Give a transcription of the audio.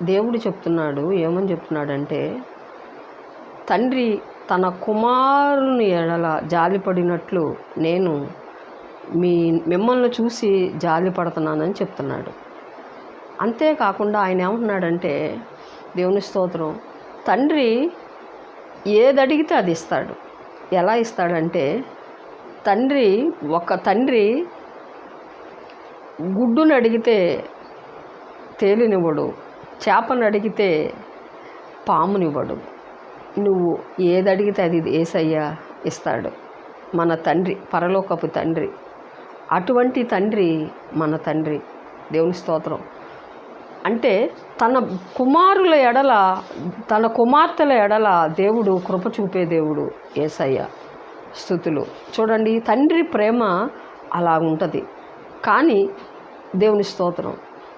దేవుడు చెప్తున్నాడు, ఏమని చెప్తున్నాడంటే, తండ్రి తన కుమారుని ఎడల జాలిపడినట్లు నేను మిమ్మల్ని చూసి జాలి పడుతున్నానని చెప్తున్నాడు. అంతేకాకుండా ఆయన ఏమంటున్నాడంటే, దేవుని స్తోత్రం, తండ్రి ఏదడిగితే అది ఇస్తాడు. ఎలా ఇస్తాడంటే, ఒక తండ్రి గుడ్డును అడిగితే తేలినివ్వడు, చేపను అడిగితే పామునివ్వడు. నువ్వు ఏదడిగితే అది యేసయ్య ఇస్తాడు. మన తండ్రి, పరలోకపు తండ్రి. అటువంటి తండ్రి మన తండ్రి. దేవుని స్తోత్రం. అంటే తన కుమారుల ఎడల, తన కుమార్తెల ఎడల దేవుడు కృప చూపే దేవుడు యేసయ్య. స్తుతులు. చూడండి, తండ్రి ప్రేమ అలా ఉంటుంది. కానీ దేవుని స్తోత్రం,